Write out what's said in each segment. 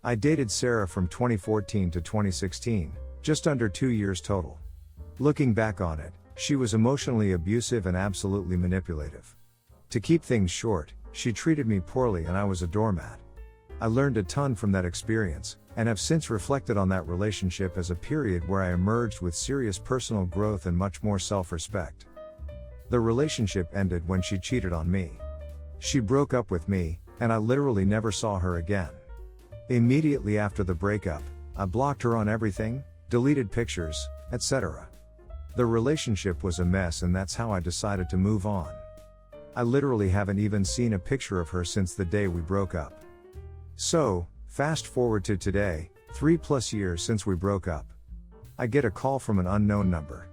I dated Sara from 2014 to 2016, just under 2 years total. Looking back on it, she was emotionally abusive and absolutely manipulative. To keep things short, she treated me poorly and I was a doormat. I learned a ton from that experience, and have since reflected on that relationship as a period where I emerged with serious personal growth and much more self-respect. The relationship ended when she cheated on me. She broke up with me, and I literally never saw her again. Immediately after the breakup, I blocked her on everything, deleted pictures, etc. The relationship was a mess, and that's how I decided to move on. I literally haven't even seen a picture of her since the day we broke up. So, fast forward to today, 3+ years since we broke up. I get a call from an unknown number.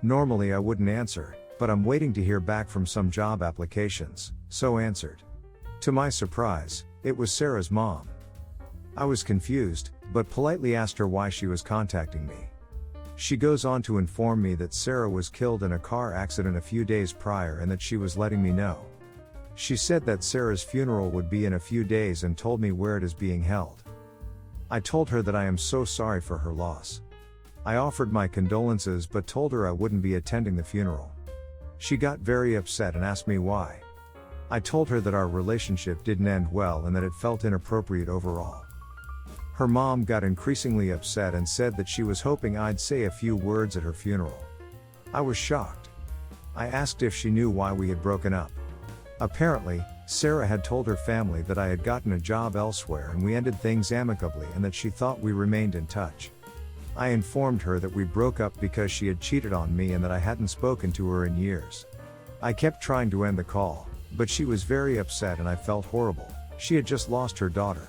Normally I wouldn't answer, but I'm waiting to hear back from some job applications, so answered. To my surprise, it was Sara's mom. I was confused, but politely asked her why she was contacting me. She goes on to inform me that Sara was killed in a car accident a few days prior and that she was letting me know. She said that Sara's funeral would be in a few days and told me where it is being held. I told her that I am so sorry for her loss. I offered my condolences but told her I wouldn't be attending the funeral. She got very upset and asked me why. I told her that our relationship didn't end well and that it felt inappropriate overall. Her mom got increasingly upset and said that she was hoping I'd say a few words at her funeral. I was shocked. I asked if she knew why we had broken up. Apparently, Sara had told her family that I had gotten a job elsewhere and we ended things amicably and that she thought we remained in touch. I informed her that we broke up because she had cheated on me and that I hadn't spoken to her in years. I kept trying to end the call, but she was very upset and I felt horrible. She had just lost her daughter.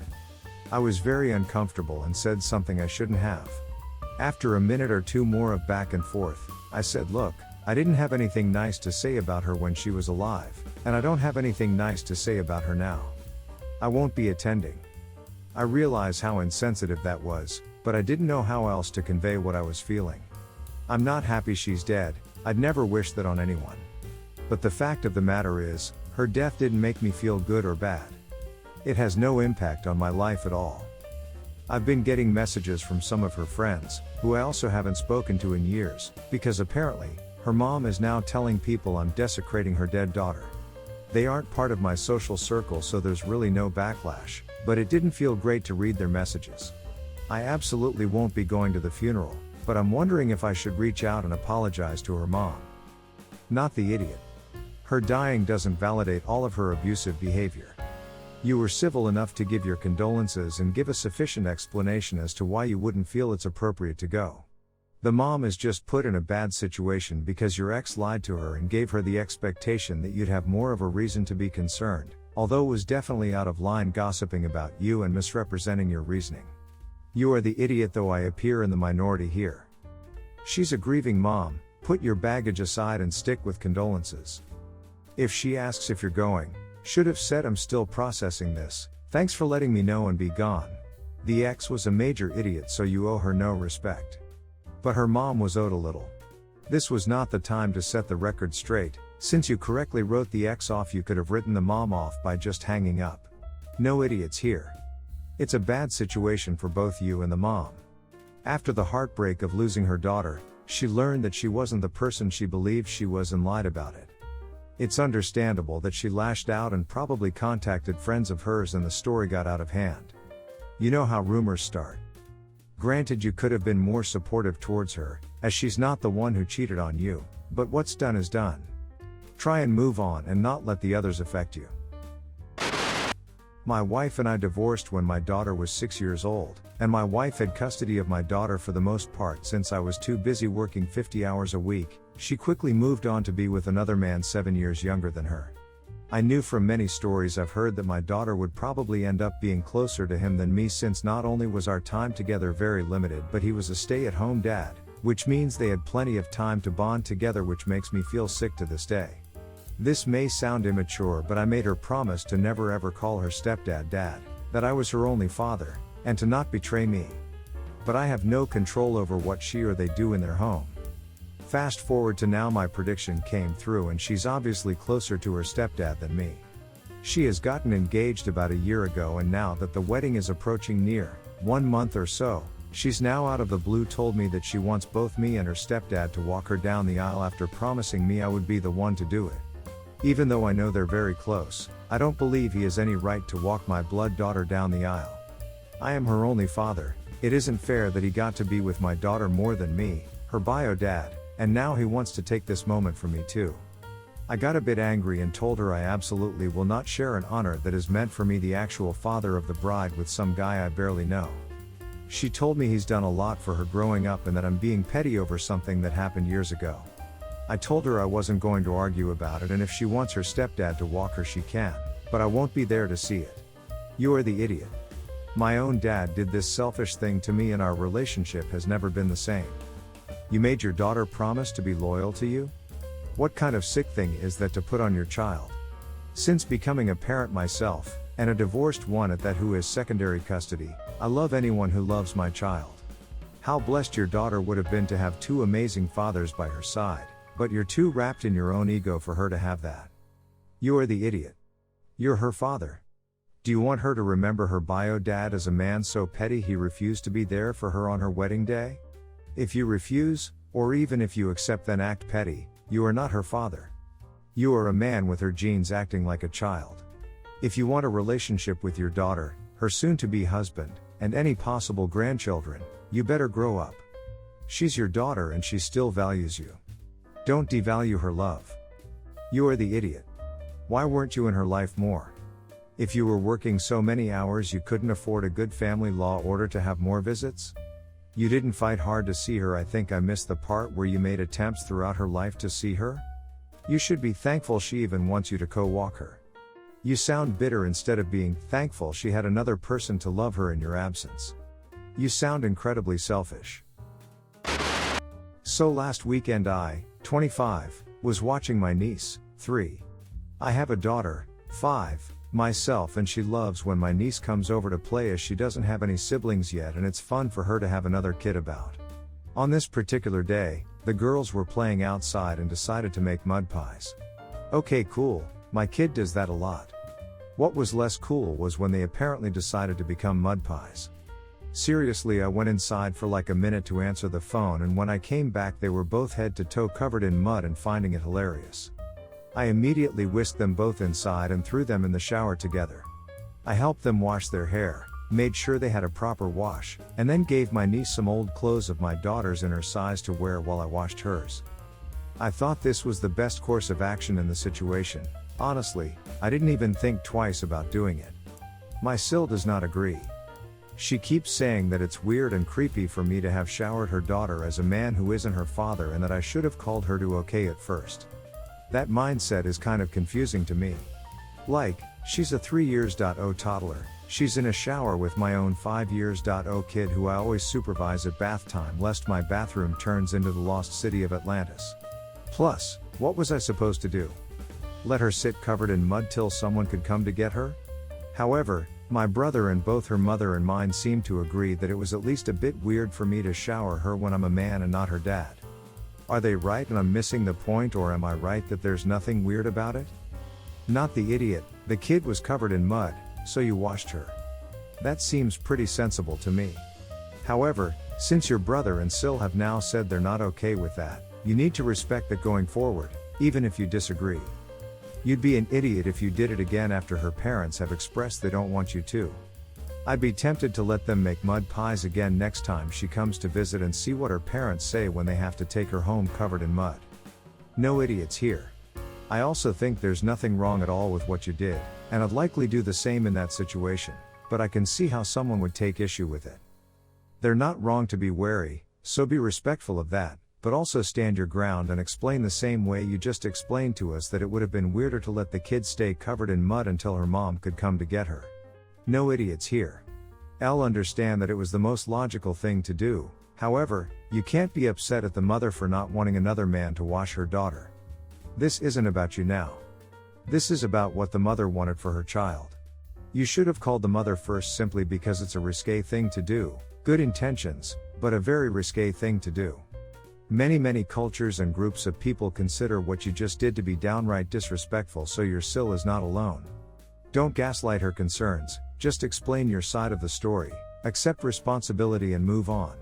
I was very uncomfortable and said something I shouldn't have. After a minute or two more of back and forth, I said, "Look, I didn't have anything nice to say about her when she was alive, and I don't have anything nice to say about her now. I won't be attending." I realize how insensitive that was, but I didn't know how else to convey what I was feeling. I'm not happy she's dead. I'd never wish that on anyone. But the fact of the matter is, her death didn't make me feel good or bad. It has no impact on my life at all. I've been getting messages from some of her friends, who I also haven't spoken to in years, because apparently, her mom is now telling people I'm desecrating her dead daughter. They aren't part of my social circle, so there's really no backlash, but it didn't feel great to read their messages. I absolutely won't be going to the funeral, but I'm wondering if I should reach out and apologize to her mom. Not the idiot. Her dying doesn't validate all of her abusive behavior. You were civil enough to give your condolences and give a sufficient explanation as to why you wouldn't feel it's appropriate to go. The mom is just put in a bad situation because your ex lied to her and gave her the expectation that you'd have more of a reason to be concerned, although it was definitely out of line gossiping about you and misrepresenting your reasoning. You are the idiot, though I appear in the minority here. She's a grieving mom. Put your baggage aside and stick with condolences. If she asks if you're going, should have said, "I'm still processing this, thanks for letting me know," and be gone. The ex was a major idiot, so you owe her no respect. But her mom was owed a little. This was not the time to set the record straight. Since you correctly wrote the ex off, you could have written the mom off by just hanging up. No idiots here. It's a bad situation for both you and the mom. After the heartbreak of losing her daughter, she learned that she wasn't the person she believed she was and lied about it. It's understandable that she lashed out and probably contacted friends of hers and the story got out of hand. You know how rumors start. Granted, you could have been more supportive towards her, as she's not the one who cheated on you, but what's done is done. Try and move on and not let the others affect you. My wife and I divorced when my daughter was 6 years old, and my wife had custody of my daughter for the most part since I was too busy working 50 hours a week. She quickly moved on to be with another man 7 years younger than her. I knew from many stories I've heard that my daughter would probably end up being closer to him than me, since not only was our time together very limited, but he was a stay-at-home dad, which means they had plenty of time to bond together, which makes me feel sick to this day. This may sound immature, but I made her promise to never ever call her stepdad dad, that I was her only father, and to not betray me. But I have no control over what she or they do in their home. Fast forward to now, my prediction came through and she's obviously closer to her stepdad than me. She has gotten engaged about a year ago, and now that the wedding is approaching near 1 month or so, she's now out of the blue told me that she wants both me and her stepdad to walk her down the aisle after promising me I would be the one to do it. Even though I know they're very close, I don't believe he has any right to walk my blood daughter down the aisle. I am her only father. It isn't fair that he got to be with my daughter more than me, her bio dad, and now he wants to take this moment from me too. I got a bit angry and told her I absolutely will not share an honor that is meant for me, the actual father of the bride, with some guy I barely know. She told me he's done a lot for her growing up and that I'm being petty over something that happened years ago. I told her I wasn't going to argue about it, and if she wants her stepdad to walk her she can, but I won't be there to see it. You are the idiot. My own dad did this selfish thing to me and our relationship has never been the same. You made your daughter promise to be loyal to you? What kind of sick thing is that to put on your child? Since becoming a parent myself, and a divorced one at that who is secondary custody, I love anyone who loves my child. How blessed your daughter would have been to have two amazing fathers by her side, but you're too wrapped in your own ego for her to have that. You are the idiot. You're her father. Do you want her to remember her bio dad as a man so petty he refused to be there for her on her wedding day? If you refuse, or even if you accept then act petty, you are not her father. You are a man with her genes acting like a child. If you want a relationship with your daughter, her soon-to-be husband, and any possible grandchildren, you better grow up. She's your daughter and she still values you. Don't devalue her love. You are the idiot. Why weren't you in her life more? If you were working so many hours you couldn't afford a good family law order to have more visits? You didn't fight hard to see her. I think I missed the part where you made attempts throughout her life to see her. You should be thankful she even wants you to co-walk her. You sound bitter instead of being thankful she had another person to love her in your absence. You sound incredibly selfish. So last weekend I, 25, was watching my niece, 3. I have a daughter, 5, myself, and she loves when my niece comes over to play as she doesn't have any siblings yet and it's fun for her to have another kid about. On this particular day, the girls were playing outside and decided to make mud pies. Okay, cool, my kid does that a lot. What was less cool was when they apparently decided to become mud pies. Seriously, I went inside for like a minute to answer the phone, and when I came back they were both head to toe covered in mud and finding it hilarious. I immediately whisked them both inside and threw them in the shower together. I helped them wash their hair, made sure they had a proper wash, and then gave my niece some old clothes of my daughter's in her size to wear while I washed hers. I thought this was the best course of action in the situation. Honestly, I didn't even think twice about doing it. My Sil does not agree. She keeps saying that it's weird and creepy for me to have showered her daughter as a man who isn't her father and that I should have called her to okay it first. That mindset is kind of confusing to me. Like, she's a 3 years old toddler, she's in a shower with my own 5 years old kid who I always supervise at bath time lest my bathroom turns into the lost city of Atlantis. Plus, what was I supposed to do? Let her sit covered in mud till someone could come to get her? However, my brother and both her mother and mine seemed to agree that it was at least a bit weird for me to shower her when I'm a man and not her dad. Are they right and I'm missing the point, or am I right that there's nothing weird about it? Not the idiot, the kid was covered in mud, so you washed her. That seems pretty sensible to me. However, since your brother and Sil have now said they're not okay with that, you need to respect that going forward, even if you disagree. You'd be an idiot if you did it again after her parents have expressed they don't want you to. I'd be tempted to let them make mud pies again next time she comes to visit and see what her parents say when they have to take her home covered in mud. No idiots here. I also think there's nothing wrong at all with what you did, and I'd likely do the same in that situation, but I can see how someone would take issue with it. They're not wrong to be wary, so be respectful of that, but also stand your ground and explain the same way you just explained to us that it would have been weirder to let the kid stay covered in mud until her mom could come to get her. No idiots here. I'll understand that it was the most logical thing to do, however, you can't be upset at the mother for not wanting another man to wash her daughter. This isn't about you now. This is about what the mother wanted for her child. You should have called the mother first simply because it's a risque thing to do, good intentions, but a very risque thing to do. Many cultures and groups of people consider what you just did to be downright disrespectful, so your Sil is not alone. Don't gaslight her concerns, just explain your side of the story, accept responsibility and move on.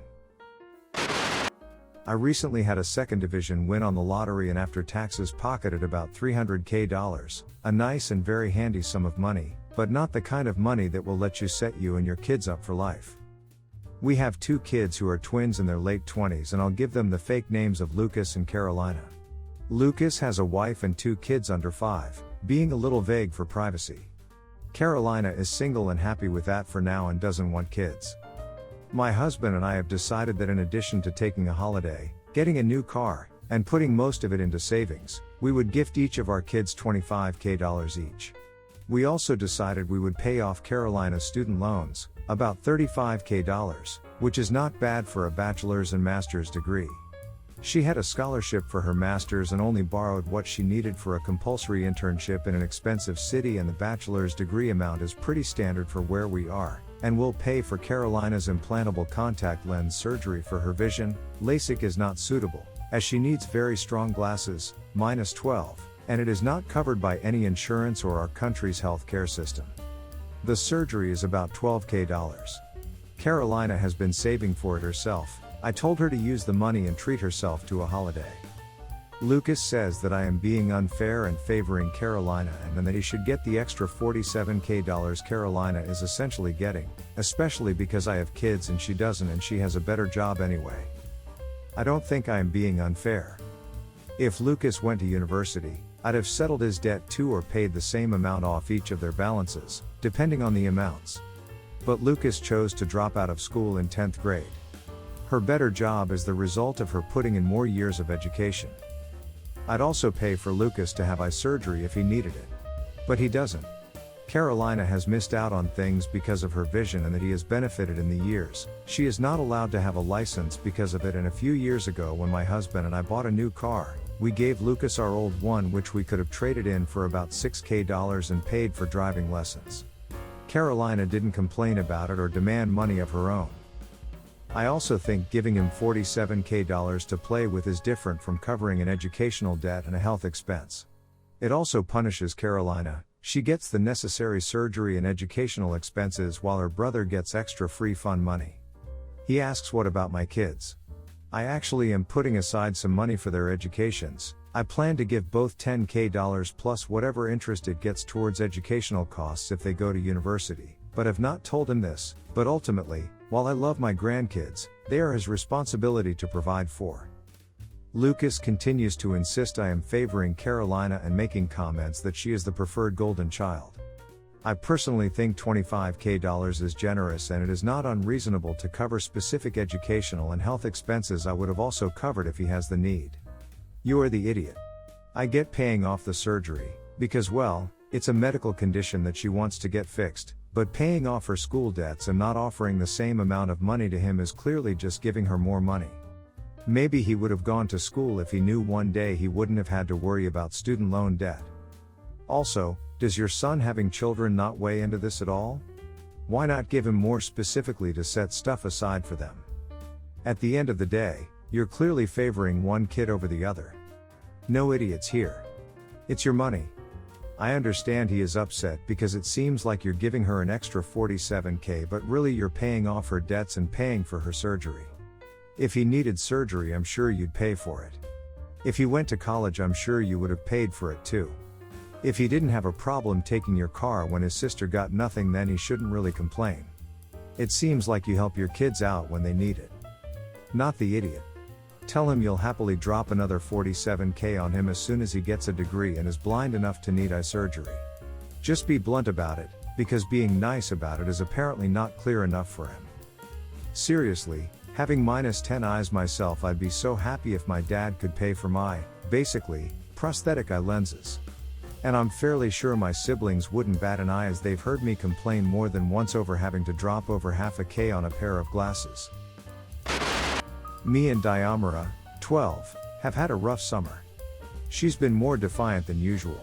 I recently had a second division win on the lottery and after taxes pocketed about $300,000, a nice and very handy sum of money, but not the kind of money that will let you set you and your kids up for life. We have 2 kids who are twins in their late 20s and I'll give them the fake names of Lucas and Carolina. Lucas has a wife and 2 kids under 5, being a little vague for privacy. Carolina is single and happy with that for now and doesn't want kids. My husband and I have decided that in addition to taking a holiday, getting a new car, and putting most of it into savings, we would gift each of our kids $25,000 each. We also decided we would pay off Carolina's student loans, about $35,000, which is not bad for a bachelor's and master's degree. She had a scholarship for her master's and only borrowed what she needed for a compulsory internship in an expensive city, and the bachelor's degree amount is pretty standard for where we are, and we'll pay for Carolina's implantable contact lens surgery for her vision. LASIK is not suitable, as she needs very strong glasses, -12, and it is not covered by any insurance or our country's health care system. The surgery is about $12,000. Carolina has been saving for it herself. I told her to use the money and treat herself to a holiday. Lucas says that I am being unfair and favoring Carolina and that he should get the extra $47,000 Carolina is essentially getting, especially because I have kids and she doesn't and she has a better job anyway. I don't think I am being unfair. If Lucas went to university, I'd have settled his debt too or paid the same amount off each of their balances, depending on the amounts. But Lucas chose to drop out of school in 10th grade. Her better job is the result of her putting in more years of education. I'd also pay for Lucas to have eye surgery if he needed it. But he doesn't. Carolina has missed out on things because of her vision and that he has benefited in the years. She is not allowed to have a license because of it, and a few years ago when my husband and I bought a new car, we gave Lucas our old one, which we could have traded in for about $6,000 and paid for driving lessons. Carolina didn't complain about it or demand money of her own. I also think giving him $47,000 to play with is different from covering an educational debt and a health expense. It also punishes Carolina. She gets the necessary surgery and educational expenses while her brother gets extra free fun money. He asks, what about my kids? I actually am putting aside some money for their educations. I plan to give both $10,000 plus whatever interest it gets towards educational costs if they go to university, but have not told him this. But ultimately, while I love my grandkids, they are his responsibility to provide for. Lucas continues to insist I am favoring Carolina and making comments that she is the preferred golden child. I personally think $25,000 is generous, and it is not unreasonable to cover specific educational and health expenses I would have also covered if he has the need. You are the idiot. I get paying off the surgery, because well, it's a medical condition that she wants to get fixed, but paying off her school debts and not offering the same amount of money to him is clearly just giving her more money. Maybe he would have gone to school if he knew one day he wouldn't have had to worry about student loan debt. Also, does your son having children not weigh into this at all? Why not give him more specifically to set stuff aside for them? At the end of the day, you're clearly favoring one kid over the other. No idiots here. It's your money. I understand he is upset because it seems like you're giving her an extra $47,000, but really you're paying off her debts and paying for her surgery. If he needed surgery, I'm sure you'd pay for it. If he went to college, I'm sure you would have paid for it too. If he didn't have a problem taking your car when his sister got nothing, then he shouldn't really complain. It seems like you help your kids out when they need it. Not the idiot. Tell him you'll happily drop another $47,000 on him as soon as he gets a degree and is blind enough to need eye surgery. Just be blunt about it, because being nice about it is apparently not clear enough for him. Seriously, having -10 eyes myself, I'd be so happy if my dad could pay for my, basically, prosthetic eye lenses. And I'm fairly sure my siblings wouldn't bat an eye, as they've heard me complain more than once over having to drop over $500,000 on a pair of glasses. Me and Diamara, 12, have had a rough summer. She's been more defiant than usual.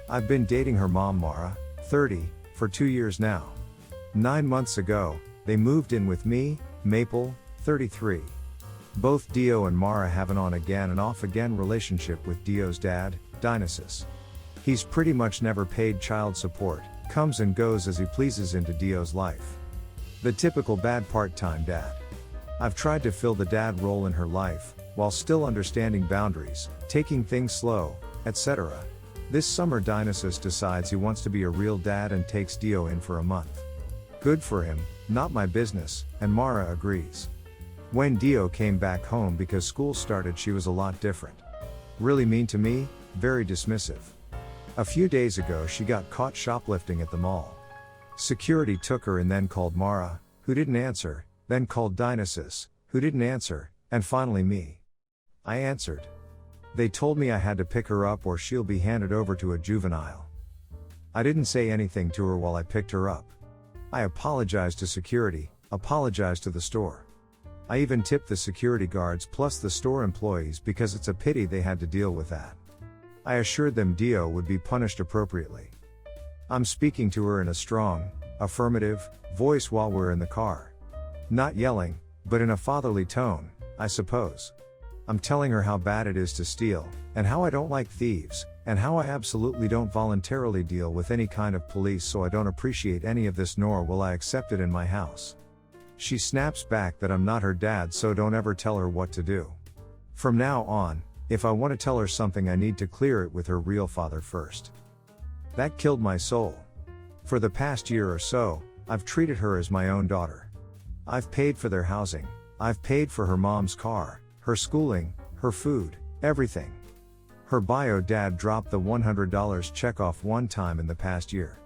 I've been dating her mom, Mara, 30, for 2 years now. 9 months ago, they moved in with me, Maple, 33. Both Dio and Mara have an on again and off again relationship with Dio's dad, Dionysus. He's pretty much never paid child support, comes and goes as he pleases into Dio's life. The typical bad part-time dad. I've tried to fill the dad role in her life, while still understanding boundaries, taking things slow, etc. This summer Dionysus decides he wants to be a real dad and takes Dio in for a month. Good for him, not my business, and Mara agrees. When Dio came back home because school started, she was a lot different. Really mean to me, very dismissive. A few days ago she got caught shoplifting at the mall. Security took her and then called Mara, who didn't answer, then called Dionysus, who didn't answer, and finally me. I answered. They told me I had to pick her up or she'll be handed over to a juvenile. I didn't say anything to her while I picked her up. I apologized to security, apologized to the store. I even tipped the security guards plus the store employees because it's a pity they had to deal with that. I assured them Dio would be punished appropriately. I'm speaking to her in a strong, affirmative voice while we're in the car. Not yelling, but in a fatherly tone, I suppose. I'm telling her how bad it is to steal, and how I don't like thieves, and how I absolutely don't voluntarily deal with any kind of police, so I don't appreciate any of this, nor will I accept it in my house. She snaps back that I'm not her dad, so don't ever tell her what to do. From now on, if I want to tell her something, I need to clear it with her real father first. That killed my soul. For the past year or so, I've treated her as my own daughter. I've paid for their housing, I've paid for her mom's car, her schooling, her food, everything. Her bio dad dropped the $100 check off one time in the past year.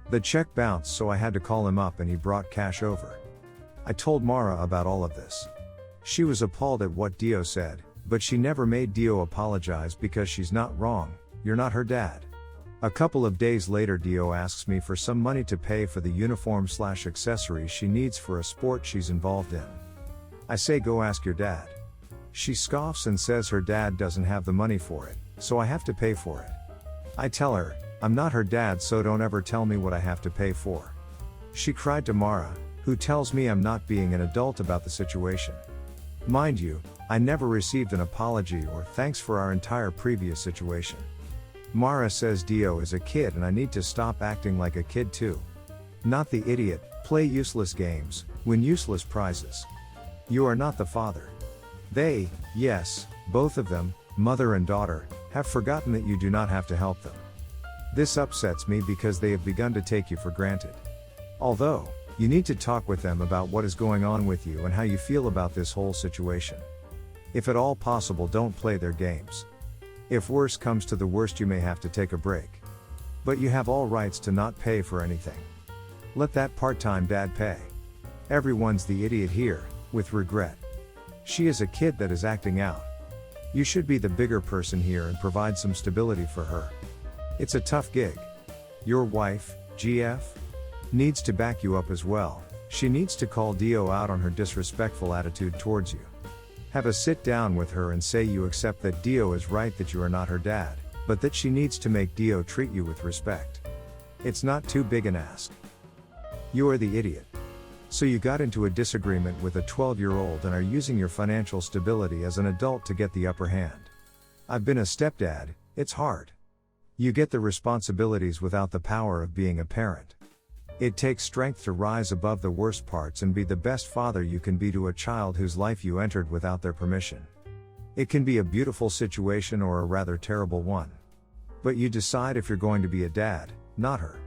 The check bounced, so I had to call him up and he brought cash over. I told Mara about all of this. She was appalled at what Dio said, but she never made Dio apologize because she's not wrong, you're not her dad. A couple of days later Dio asks me for some money to pay for the uniform/accessories she needs for a sport she's involved in. I say go ask your dad. She scoffs and says her dad doesn't have the money for it, so I have to pay for it. I tell her, I'm not her dad, so don't ever tell me what I have to pay for. She cried to Mara, who tells me I'm not being an adult about the situation. Mind you, I never received an apology or thanks for our entire previous situation. Mara says Dio is a kid and I need to stop acting like a kid too. Not the idiot, play useless games, win useless prizes. You are not the father. They, yes, both of them, mother and daughter, have forgotten that you do not have to help them. This upsets me because they have begun to take you for granted. Although, you need to talk with them about what is going on with you and how you feel about this whole situation. If at all possible, don't play their games. If worse comes to the worst, you may have to take a break. But you have all rights to not pay for anything. Let that part-time dad pay. Everyone's the idiot here, with regret. She is a kid that is acting out. You should be the bigger person here and provide some stability for her. It's a tough gig. Your wife, GF, needs to back you up as well. She needs to call Dio out on her disrespectful attitude towards you. Have a sit down with her and say you accept that Dio is right, that you are not her dad, but that she needs to make Dio treat you with respect. It's not too big an ask. You are the idiot. So you got into a disagreement with a 12-year-old and are using your financial stability as an adult to get the upper hand. I've been a stepdad, it's hard. You get the responsibilities without the power of being a parent. It takes strength to rise above the worst parts and be the best father you can be to a child whose life you entered without their permission. It can be a beautiful situation or a rather terrible one. But you decide if you're going to be a dad, not her.